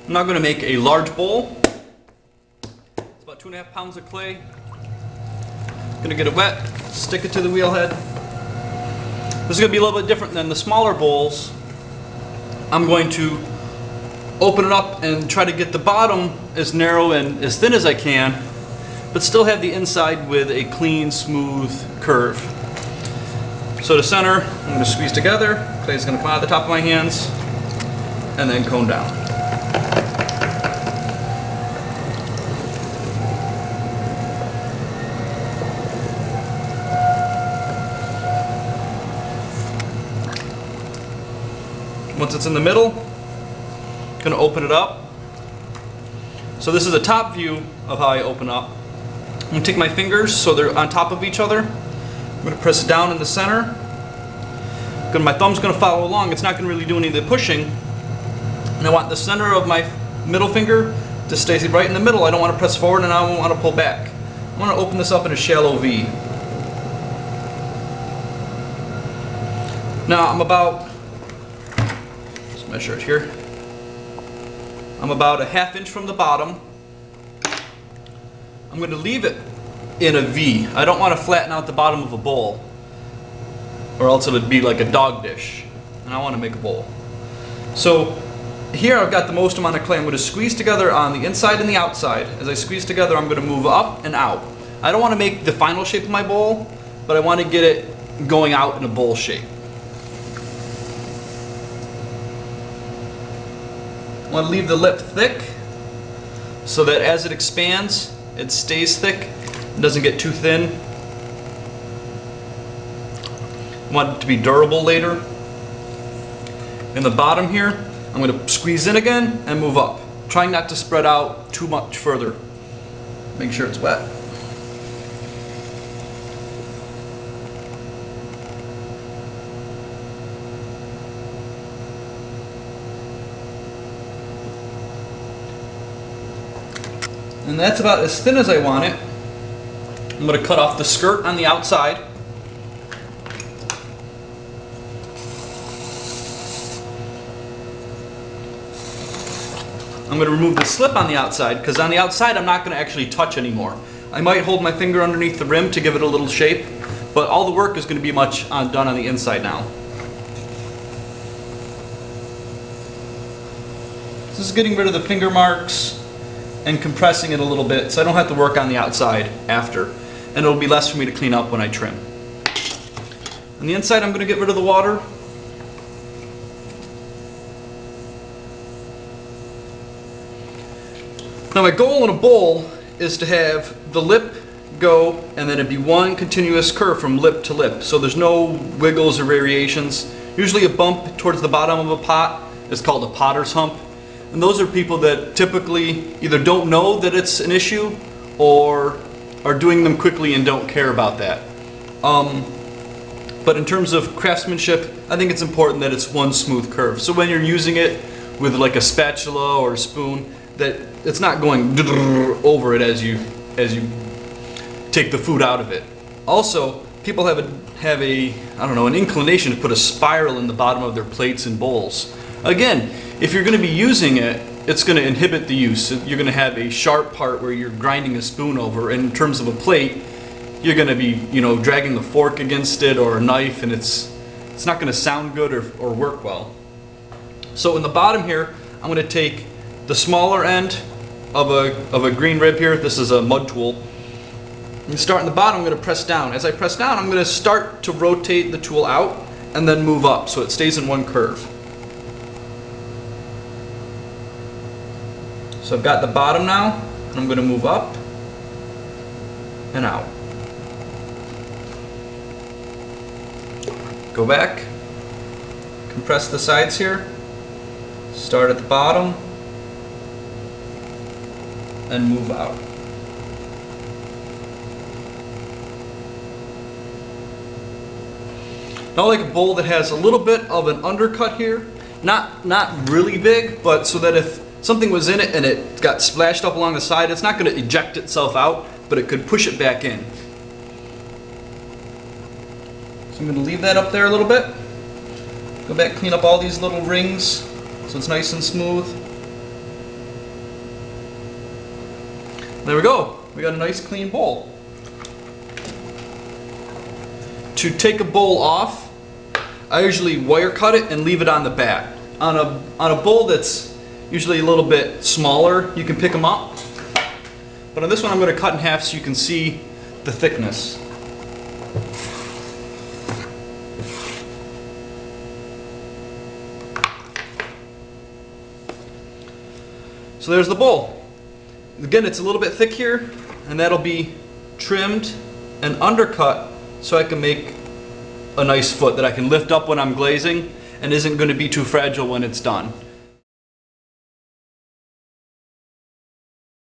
I'm now going to make a large bowl. It's about 2.5 pounds of clay. Going to get it wet, stick it to the wheel head. This is going to be a little bit different than the smaller bowls. I'm going to open it up and try to get the bottom as narrow and as thin as I can, but still have the inside with a clean, smooth curve. So the center, I'm going to squeeze together. Clay is going to come out of the top of my hands and then cone down. Once it's in the middle, I'm going to open it up. So this is a top view of how I open up. I'm going to take my fingers so they're on top of each other. I'm going to press it down in the center. My thumb's going to follow along. It's not going to really do any of the pushing. And I want the center of my middle finger to stay right in the middle. I don't want to press forward and I don't want to pull back. I'm going to open this up in a shallow V. Now I'm about, let's measure it here. I'm about a 1/2 inch from the bottom. I'm going to leave it in a V. I don't want to flatten out the bottom of a bowl, or else it would be like a dog dish. And I want to make a bowl. So here I've got the most amount of clay. I'm going to squeeze together on the inside and the outside. As I squeeze together, I'm going to move up and out. I don't want to make the final shape of my bowl, but I want to get it going out in a bowl shape. I want to leave the lip thick so that as it expands, it stays thick and doesn't get too thin. I want it to be durable later. In the bottom here, I'm going to squeeze in again and move up, trying not to spread out too much further. Make sure it's wet. And that's about as thin as I want it. I'm going to cut off the skirt on the outside. I'm going to remove the slip on the outside, because on the outside I'm not going to actually touch anymore. I might hold my finger underneath the rim to give it a little shape, but all the work is going to be much done on the inside now. This is getting rid of the finger marks and compressing it a little bit so I don't have to work on the outside after, and it'll be less for me to clean up when I trim. On the inside I'm going to get rid of the water. Now my goal in a bowl is to have the lip go and then it'd be one continuous curve from lip to lip, so there's no wiggles or variations. Usually a bump towards the bottom of a pot is called a potter's hump. And those are people that typically either don't know that it's an issue or are doing them quickly and don't care about that. But in terms of craftsmanship, I think it's important that it's one smooth curve. So when you're using it with like a spatula or a spoon, that it's not going over it as you take the food out of it. Also, people have an inclination to put a spiral in the bottom of their plates and bowls. Again, if you're going to be using it, it's going to inhibit the use. You're going to have a sharp part where you're grinding a spoon over, and in terms of a plate, you're going to be, dragging the fork against it or a knife, and it's not going to sound good or work well. So in the bottom here, I'm going to take the smaller end of a green rib here. This is a mud tool. And start in the bottom, I'm going to press down. As I press down, I'm going to start to rotate the tool out and then move up so it stays in one curve. So I've got the bottom now, and I'm going to move up and out. Go back, compress the sides here, start at the bottom, and move out. Now, like a bowl that has a little bit of an undercut here, not really big, but so that if something was in it and it got splashed up along the side, it's not going to eject itself out, but it could push it back in. So I'm going to leave that up there a little bit. Go back, clean up all these little rings so it's nice and smooth. There we go. We got a nice clean bowl. To take a bowl off, I usually wire cut it and leave it on the back. On a bowl that's usually a little bit smaller, you can pick them up. But on this one I'm going to cut in half so you can see the thickness. So there's the bowl. Again, it's a little bit thick here, and that'll be trimmed and undercut so I can make a nice foot that I can lift up when I'm glazing and isn't going to be too fragile when it's done.